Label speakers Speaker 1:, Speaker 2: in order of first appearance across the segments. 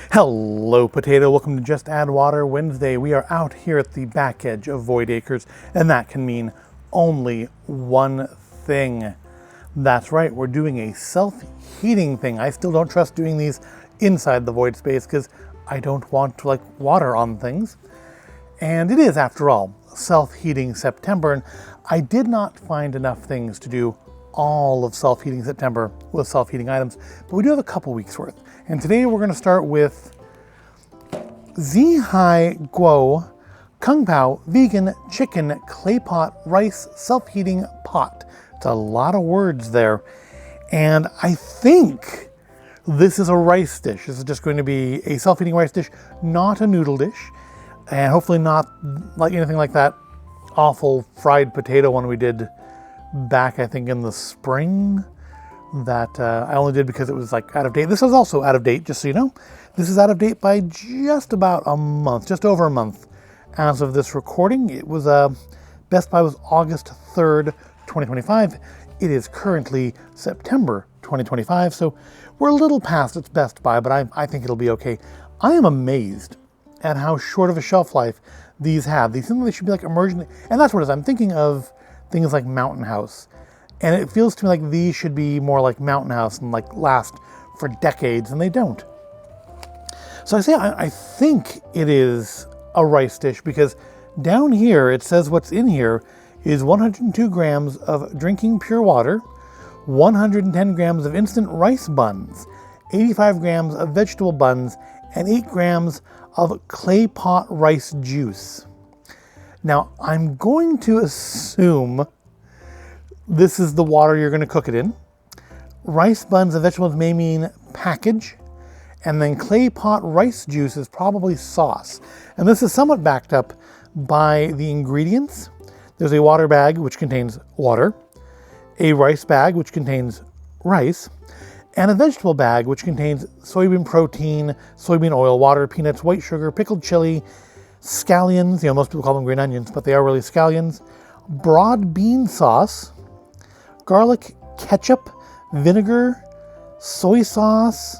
Speaker 1: Hello potato, welcome to Just Add Water Wednesday. We are out here at the back edge of Void Acres, and that can mean only one thing. That's right, we're doing a self-heating thing. I still don't trust doing these inside the void space because I don't want to water on things. And it is, after all, self-heating September, and I did not find enough things to do all of self-heating September with self-heating items, but we do have a couple weeks worth. And today we're going to start with Zihaiguo Kung Pao Vegan Chicken Claypot Rice Self-Heating Pot. It's a lot of words there. And I think this is a rice dish. This is just going to be a self-heating rice dish, not a noodle dish. And hopefully not like anything like that awful fried potato one we did back, I think, in the spring. That I only did because it was out of date. This is also out of date, just so you know. This is out of date by just about a month, just over a month as of this recording. It was, Best By was August 3rd, 2025. It is currently September 2025, so we're a little past its Best By, but I think it'll be okay. I am amazed at how short of a shelf life these have. These seem like they should be emergent, and that's what it is. I'm thinking of things like Mountain House. And it feels to me like these should be more like Mountain House and last for decades, and they don't. So I think it is a rice dish because down here it says what's in here is 102 grams of drinking pure water, 110 grams of instant rice buns, 85 grams of vegetable buns, and 8 grams of Claypot rice juice. Now, I'm going to assume this is the water you're going to cook it in. Rice buns and vegetables may mean package. And then Claypot rice juice is probably sauce. And this is somewhat backed up by the ingredients. There's a water bag, which contains water, a rice bag, which contains rice, and a vegetable bag, which contains soybean protein, soybean oil, water, peanuts, white sugar, pickled chili, scallions, most people call them green onions, but they are really scallions, broad bean sauce, garlic, ketchup, vinegar, soy sauce,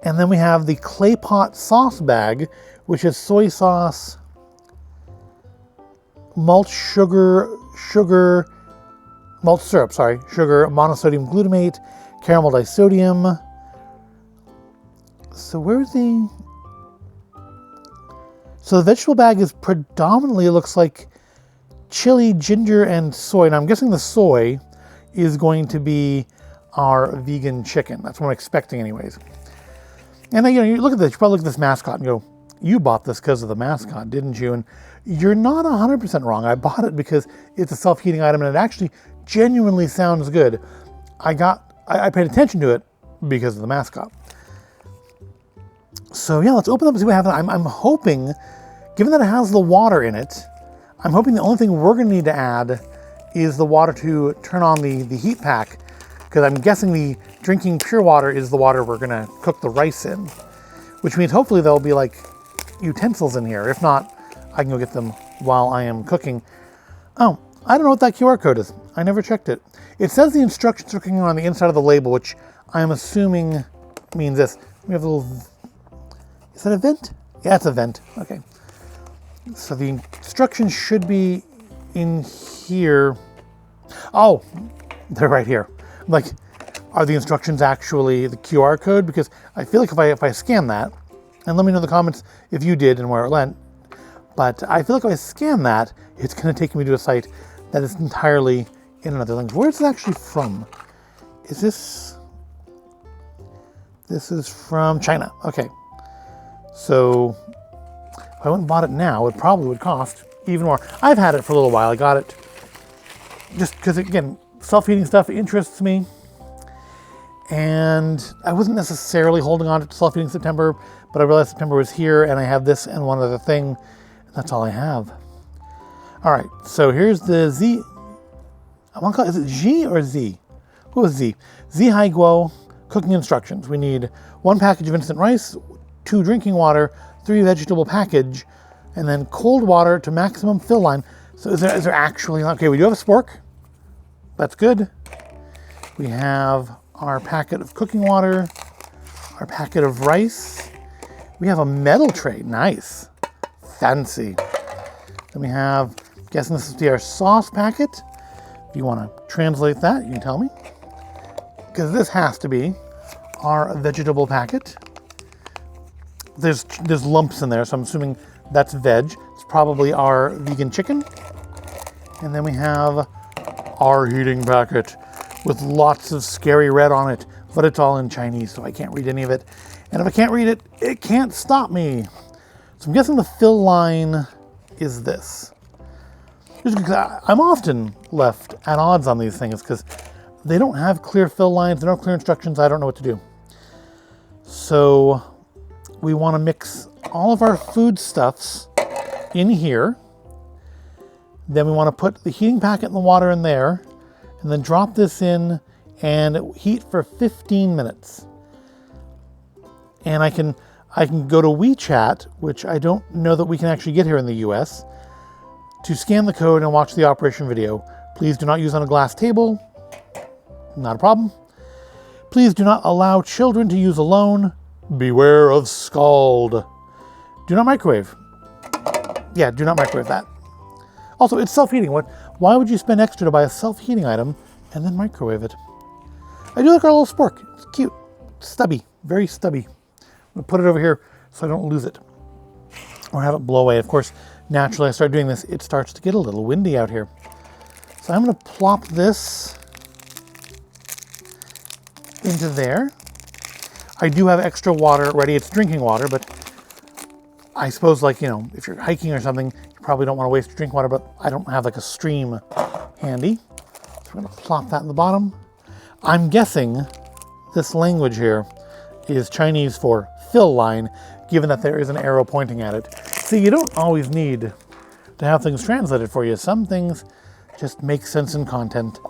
Speaker 1: and then we have the Claypot sauce bag, which is soy sauce, malt syrup, sugar, monosodium glutamate, caramel disodium. So the vegetable bag is predominantly, it looks like chili, ginger, and soy. Now I'm guessing the soy is going to be our vegan chicken. That's what I'm expecting anyways. And then, you look at this, you probably look at this mascot and go, you bought this because of the mascot, didn't you? And you're not 100% wrong. I bought it because it's a self-heating item and it actually genuinely sounds good. I paid attention to it because of the mascot. So yeah, let's open up and see what happens. I'm hoping, given that it has the water in it, I'm hoping the only thing we're going to need to add is the water to turn on the heat pack, because I'm guessing the drinking pure water is the water we're going to cook the rice in, which means hopefully there'll be utensils in here. If not, I can go get them while I am cooking. Oh, I don't know what that QR code is. I never checked it. It says the instructions are cooking on the inside of the label, which I'm assuming means this. We have a little, is that a vent? Yeah, it's a vent. Okay. So the instructions should be in here. Oh, they're right here. Are the instructions actually the QR code? Because I feel like if I scan that, and let me know in the comments if you did and where it went, but I feel like if I scan that, it's going to take me to a site that is entirely in another language. Where is it actually from? This is from China. Okay. So if I went and bought it now, it probably would cost even more. I've had it for a little while. I got it just because, again, self-heating stuff interests me. And I wasn't necessarily holding on to self-heating September, but I realized September was here and I have this and one other thing. And that's all I have. All right, so here's the Z. I want to call it, is it G or Z? Who is Z? Zihaiguo cooking instructions. We need 1 package of instant rice, 2 drinking water, 3 vegetable package, and then cold water to maximum fill line. So is there actually, okay, we do have a spork. That's good. We have our packet of cooking water. our packet of rice. We have a metal tray, nice, fancy. Then we have, I'm guessing this is our sauce packet. If you want to translate that, you can tell me. Because this has to be our vegetable packet. There's lumps in there, so I'm assuming that's veg. It's probably our vegan chicken. And then we have our heating packet with lots of scary red on it, but it's all in Chinese, so I can't read any of it. And if I can't read it, it can't stop me. So I'm guessing the fill line is this. Just because I'm often left at odds on these things because they don't have clear fill lines, they don't have clear instructions, I don't know what to do. So we want to mix all of our foodstuffs in here. Then we want to put the heating packet and the water in there, and then drop this in and heat for 15 minutes. And I can go to WeChat, which I don't know that we can actually get here in the US, to scan the code and watch the operation video. Please do not use on a glass table. Not a problem. Please do not allow children to use alone. Beware of scald. Do not microwave. Yeah, do not microwave that. Also, it's self-heating. Why would you spend extra to buy a self-heating item and then microwave it? I do like our little spork. It's cute. Stubby. Very stubby. I'm going to put it over here so I don't lose it or have it blow away. Of course, naturally, I start doing this, it starts to get a little windy out here. So I'm going to plop this into there. I do have extra water ready. It's drinking water, but I suppose, like, you know, if you're hiking or something, you probably don't want to waste your drinking water, but I don't have like a stream handy. So we're going to plop that in the bottom. I'm guessing this language here is Chinese for fill line, given that there is an arrow pointing at it. See, you don't always need to have things translated for you. Some things just make sense in context.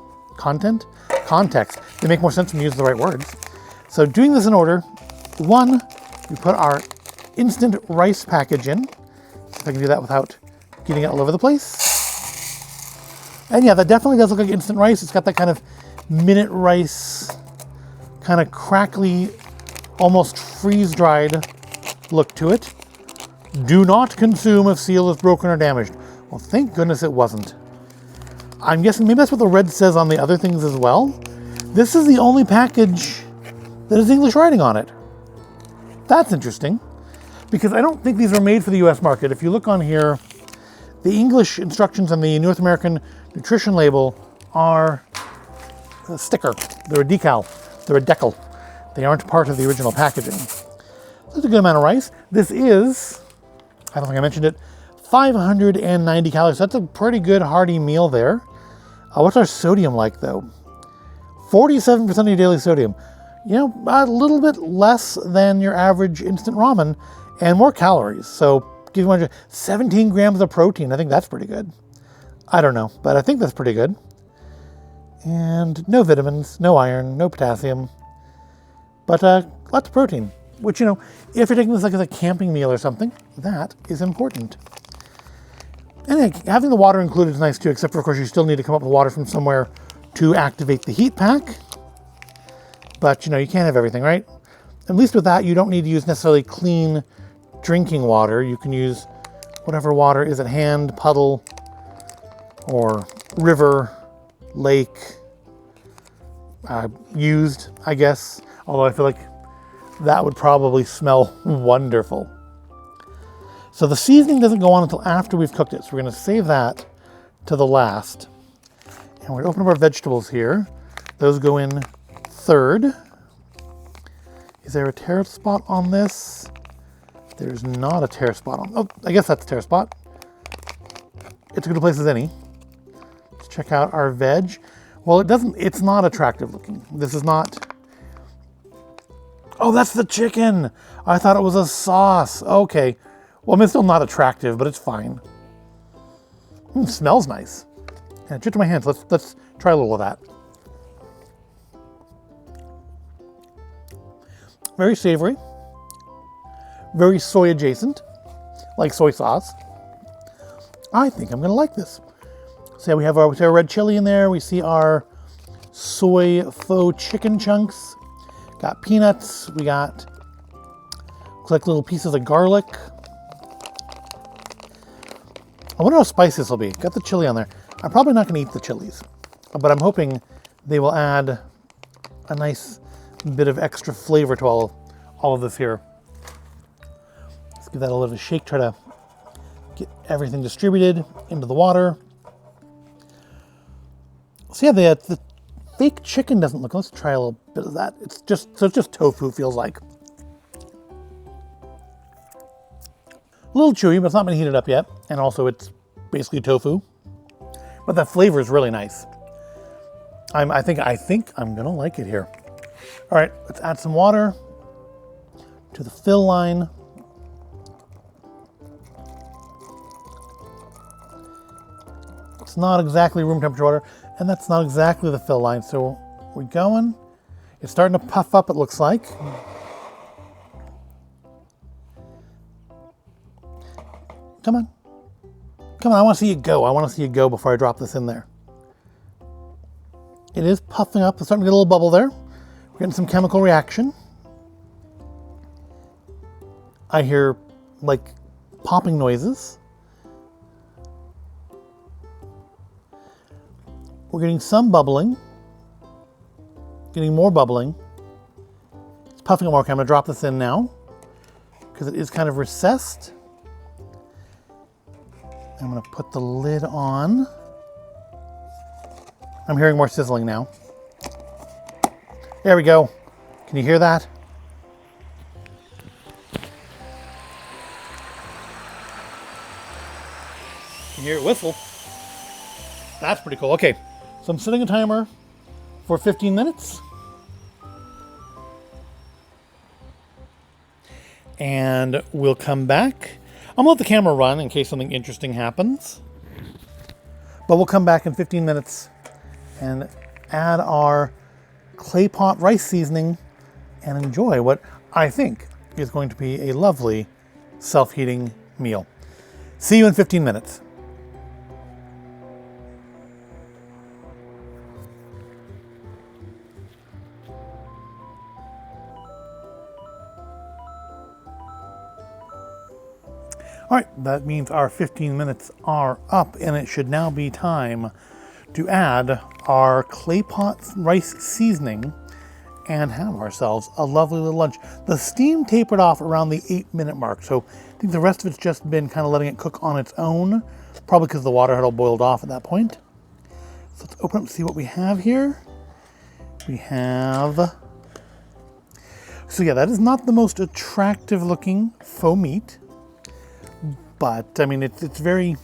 Speaker 1: They make more sense when you use the right words. So doing this in order, 1, we put our instant rice package in. See if I can do that without getting it all over the place. And yeah, that definitely does look like instant rice. It's got that kind of minute rice, kind of crackly, almost freeze-dried look to it. Do not consume if seal is broken or damaged. Well, thank goodness it wasn't. I'm guessing maybe that's what the red says on the other things as well. This is the only package that has English writing on it. That's interesting, because I don't think these were made for the US market. If you look on here, the English instructions on the North American nutrition label are a sticker. They're a decal. They're a decal. They aren't part of the original packaging. That's a good amount of rice. This is, I don't think I mentioned it, 590 calories. That's a pretty good hearty meal there. What's our sodium like though? 47% of your daily sodium. You know, a little bit less than your average instant ramen and more calories. So give you 17 grams of protein. I think that's pretty good. I don't know, but I think that's pretty good. And no vitamins, no iron, no potassium, but lots of protein, which, you know, if you're taking this like as a camping meal or something, that is important. And having the water included is nice too, except for, of course, you still need to come up with water from somewhere to activate the heat pack. But, you know, you can't have everything, right? At least with that, you don't need to use necessarily clean drinking water. You can use whatever water is at hand, puddle or river, lake, used, I guess. Although I feel like that would probably smell wonderful. So the seasoning doesn't go on until after we've cooked it. So we're going to save that to the last. And we're going to open up our vegetables here. Those go in third. Is there a tear spot on this? There's not a tear spot on. Oh, I guess that's a tear spot. It's as good a place as any. Let's check out our veg. Well, it's not attractive looking. This is not. Oh, that's the chicken. I thought it was a sauce. Okay. Well, I mean, it's still not attractive, but it's fine. Smells nice. And it to my hands. Let's try a little of that. Very savory. Very soy adjacent, like soy sauce. I think I'm gonna like this. So yeah, we have our red chili in there. We see our soy faux chicken chunks. Got peanuts. We got Looks like little pieces of garlic. I wonder how spicy this will be. Got the chili on there. I'm probably not going to eat the chilies, but I'm hoping they will add a nice bit of extra flavor to all of this here. Let's give that a little shake, try to get everything distributed into the water. So yeah, the fake chicken doesn't look, let's try a little bit of that. It's just tofu, feels like. A little chewy, but it's not been heated up yet. And also it's basically tofu. But that flavor is really nice. I think I'm gonna like it here. All right, let's add some water to the fill line. It's not exactly room temperature water, and that's not exactly the fill line. So we're going. It's starting to puff up, it looks like. Come on. Come on, I want to see you go. I want to see you go before I drop this in there. It is puffing up. It's starting to get a little bubble there. We're getting some chemical reaction. I hear, like, popping noises. We're getting some bubbling. Getting more bubbling. It's puffing up more. Okay, I'm going to drop this in now because it is kind of recessed. I'm going to put the lid on. I'm hearing more sizzling now. There we go. Can you hear that? Can you hear it whistle? That's pretty cool. Okay, so I'm setting a timer for 15 minutes. And we'll come back. I'm gonna let the camera run in case something interesting happens. But we'll come back in 15 minutes and add our Claypot rice seasoning and enjoy what I think is going to be a lovely self-heating meal. See you in 15 minutes. All right, that means our 15 minutes are up, and it should now be time to add our Claypot rice seasoning and have ourselves a lovely little lunch. The steam tapered off around the 8-minute mark, so I think the rest of it's just been kind of letting it cook on its own, probably because the water had all boiled off at that point. So let's open up and see what we have here. We have... So yeah, that is not the most attractive looking faux meat. But I mean, it's got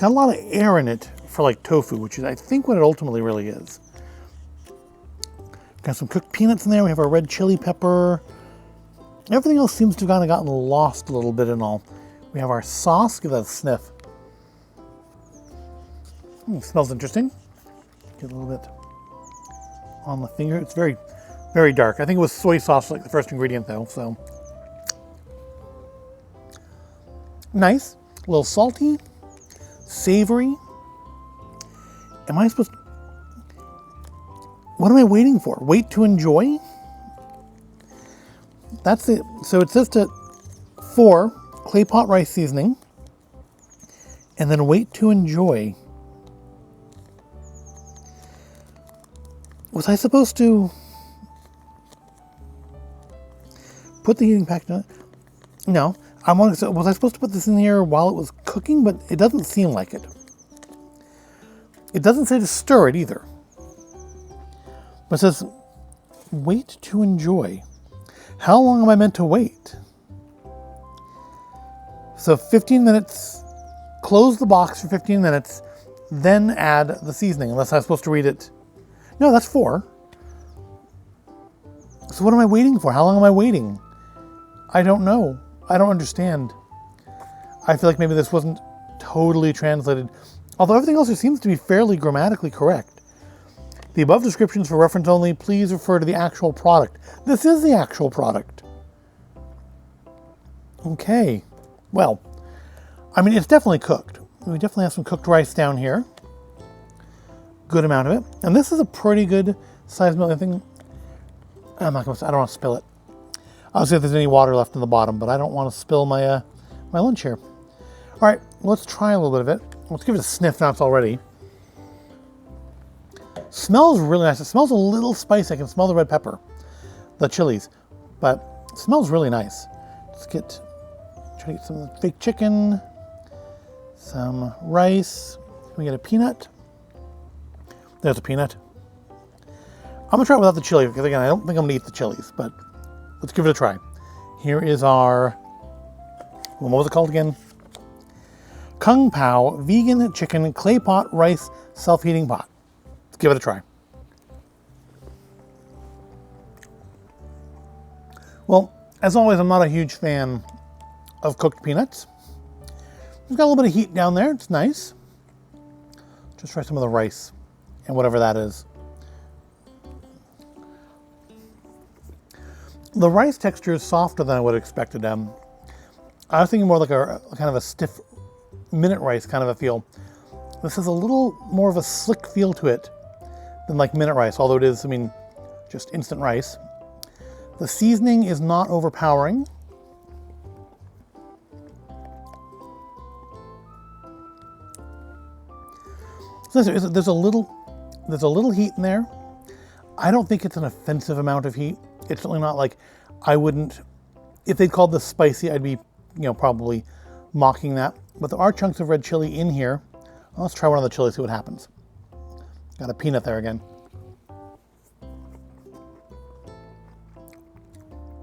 Speaker 1: a lot of air in it for like tofu, which is I think what it ultimately really is. Got some cooked peanuts in there. We have our red chili pepper. Everything else seems to have kind of gotten lost a little bit in all. We have our sauce. Give that a sniff. Smells interesting. Get a little bit on the finger. It's very, very dark. I think it was soy sauce, like the first ingredient though, so. Nice, a little salty, savory. Am I supposed to, what am I waiting for? Wait to enjoy? That's it. So it says to 4 Claypot rice seasoning and then wait to enjoy. Was I supposed to put the heating pack on? No. Was I supposed to put this in here while it was cooking? But it doesn't seem like it. It doesn't say to stir it either. But it says, wait to enjoy. How long am I meant to wait? So 15 minutes, close the box for 15 minutes, then add the seasoning, unless I'm supposed to read it. No, that's 4. So what am I waiting for? How long am I waiting? I don't know. I don't understand. I feel like maybe this wasn't totally translated. Although everything else seems to be fairly grammatically correct. The above descriptions for reference only. Please refer to the actual product. This is the actual product. Okay. Well, I mean, it's definitely cooked. We definitely have some cooked rice down here. Good amount of it. And this is a pretty good size meal. I think I don't want to spill it. I'll see if there's any water left in the bottom, but I don't want to spill my my lunch here. All right, let's try a little bit of it. Let's give it a sniff now it's all ready. Smells really nice. It smells a little spicy. I can smell the red pepper, the chilies, but it smells really nice. Let's try to get some of the fake chicken, some rice. Can we get a peanut? There's a peanut. I'm gonna try it without the chili because again, I don't think I'm gonna eat the chilies, but let's give it a try. Here is our, what was it called again? Kung Pao vegan chicken clay pot rice self-heating pot. Let's give it a try. Well, as always, I'm not a huge fan of cooked peanuts. It's got a little bit of heat down there. It's nice. Just try some of the rice and whatever that is. The rice texture is softer than I would have expected. I was thinking more like a kind of a stiff minute rice kind of a feel. This has a little more of a slick feel to it than like minute rice, although it is, I mean, just instant rice. The seasoning is not overpowering. So there's a little heat in there. I don't think it's an offensive amount of heat. It's certainly not like, I wouldn't, if they'd called this spicy, I'd be, probably mocking that. But there are chunks of red chili in here. Let's try one of the chilies, see what happens. Got a peanut there again.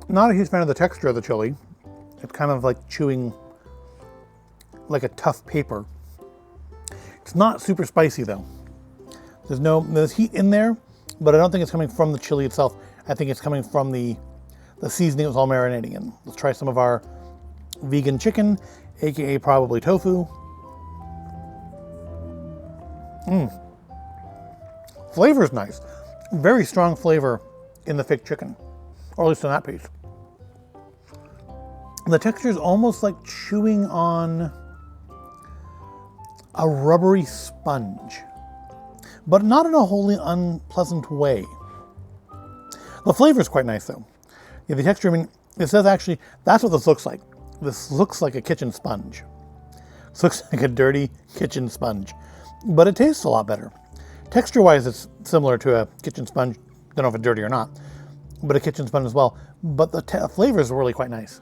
Speaker 1: Not a huge fan of the texture of the chili. It's kind of like chewing like a tough paper. It's not super spicy though. There's heat in there, but I don't think it's coming from the chili itself. I think it's coming from the seasoning it was all marinating in. Let's try some of our vegan chicken, aka probably tofu. Flavor is nice. Very strong flavor in the fake chicken, or at least in that piece. The texture is almost like chewing on a rubbery sponge, but not in a wholly unpleasant way. The flavor is quite nice though. Yeah, the texture, I mean, it says actually, that's what this looks like. This looks like a kitchen sponge. This looks like a dirty kitchen sponge, but it tastes a lot better. Texture-wise, it's similar to a kitchen sponge. Don't know if it's dirty or not, but a kitchen sponge as well. But the flavors are really quite nice.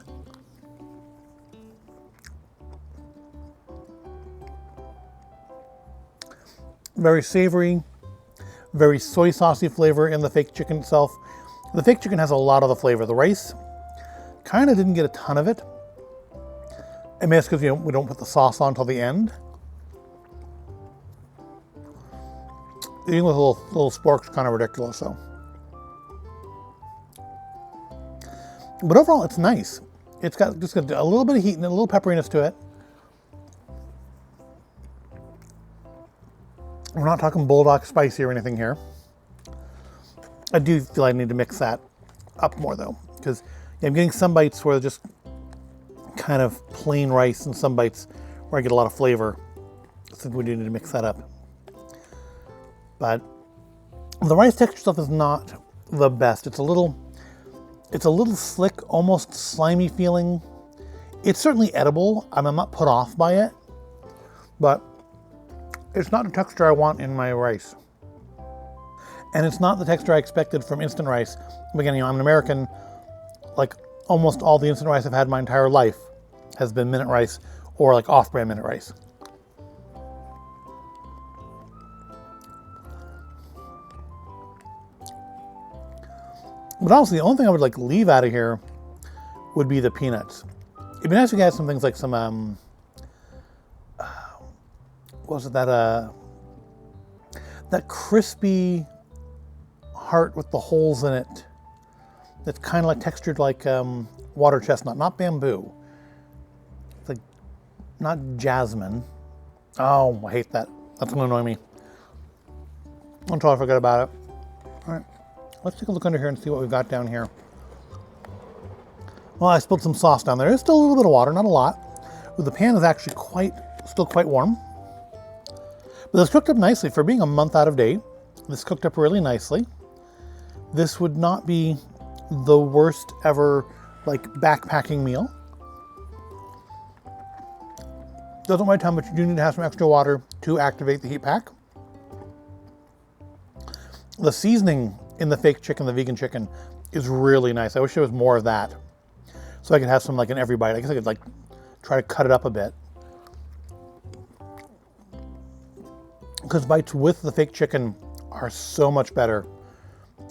Speaker 1: Very savory, very soy saucy flavor in the fake chicken itself. The fake chicken has a lot of the flavor. The rice kind of didn't get a ton of it. I mean, it's because we don't put the sauce on until the end. Eating with little sporks is kind of ridiculous, so. But overall, it's nice. It's got just a little bit of heat and a little pepperiness to it. We're not talking bulldog spicy or anything here. I do feel I need to mix that up more though, because I'm getting some bites where they're just kind of plain rice and some bites where I get a lot of flavor. I think we do need to mix that up. But the rice texture stuff is not the best. It's a little slick, almost slimy feeling. It's certainly edible. I'm not put off by it, but it's not the texture I want in my rice. And it's not the texture I expected from instant rice. Again, I'm an American. Like almost all the instant rice I've had my entire life has been minute rice or like off-brand minute rice. But honestly, the only thing I would like leave out of here would be the peanuts. It'd be nice if you had some things like some, what was it, that crispy heart with the holes in it. That's kind of like textured like water chestnut, not bamboo. It's like, not jasmine. Oh, I hate that. That's gonna annoy me. I'm totally forget about it. All right. Let's take a look under here and see what we've got down here. Well, I spilled some sauce down there. There's still a little bit of water, not a lot. But the pan is actually still quite warm. But this cooked up nicely. For being a month out of date, this cooked up really nicely. This would not be the worst ever like backpacking meal. Doesn't weigh a ton, but you do need to have some extra water to activate the heat pack. The seasoning in the fake chicken, the vegan chicken, is really nice. I wish there was more of that, so I could have some like in every bite. I guess I could like try to cut it up a bit, because bites with the fake chicken are so much better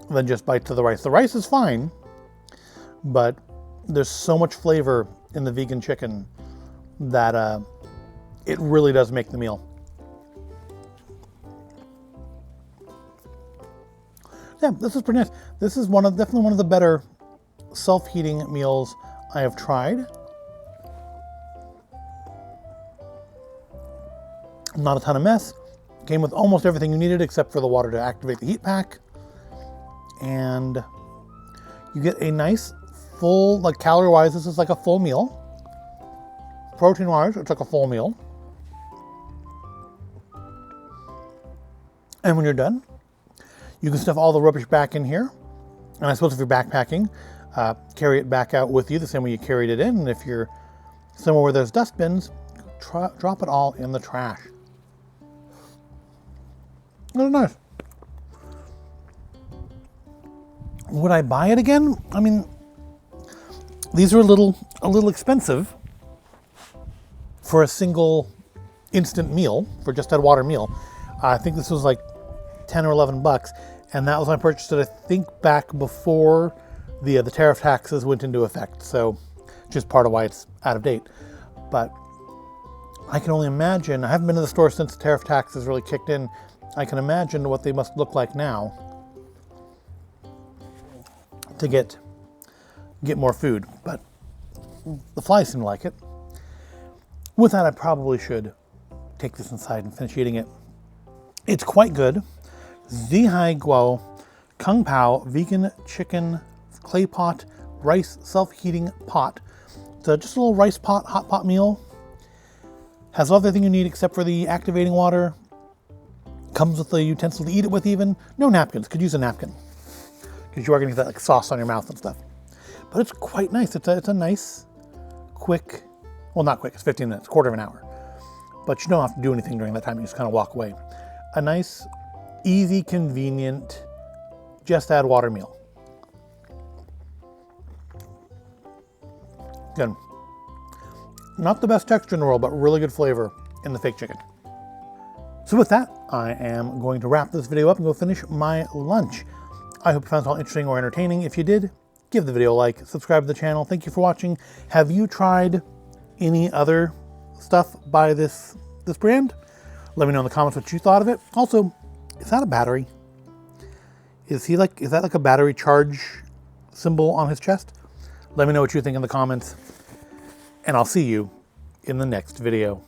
Speaker 1: than just bites of the rice. The rice is fine, but there's so much flavor in the vegan chicken that it really does make the meal. Yeah, this is pretty nice. This is definitely one of the better self-heating meals I have tried. Not a ton of mess. Came with almost everything you needed except for the water to activate the heat pack. And you get a nice full, like calorie-wise, this is like a full meal. Protein-wise, it's like a full meal. And when you're done, you can stuff all the rubbish back in here. And I suppose if you're backpacking, carry it back out with you the same way you carried it in. And if you're somewhere where there's dustbins, drop it all in the trash. That's nice. Would I buy it again? I mean, these are a little expensive for a single instant meal, for just that water meal. I think this was like 10 or 11 bucks, and that was when I purchased it, I think, back before the tariff taxes went into effect. So just part of why it's out of date. But I can only imagine, I haven't been to the store since the tariff taxes really kicked in. I can imagine what they must look like now to get more food, but the flies seem to like it. With that, I probably should take this inside and finish eating it. It's quite good. Zihaiguo Kung Pao vegan chicken Claypot rice self-heating pot. So just a little rice pot, hot pot meal. Has everything you need except for the activating water. Comes with the utensil to eat it with even. No napkins, could use a napkin, because you are gonna get that like sauce on your mouth and stuff. But it's quite nice. It's a nice, quick, well not quick, it's 15 minutes, quarter of an hour. But you don't have to do anything during that time, you just kind of walk away. A nice, easy, convenient, just add water meal. Again, not the best texture in the world, but really good flavor in the fake chicken. So with that, I am going to wrap this video up and go finish my lunch. I hope you found it all interesting or entertaining. If you did, give the video a like, subscribe to the channel. Thank you for watching. Have you tried any other stuff by this brand? Let me know in the comments what you thought of it. Also, is that a battery? Is that like a battery charge symbol on his chest? Let me know what you think in the comments, and I'll see you in the next video.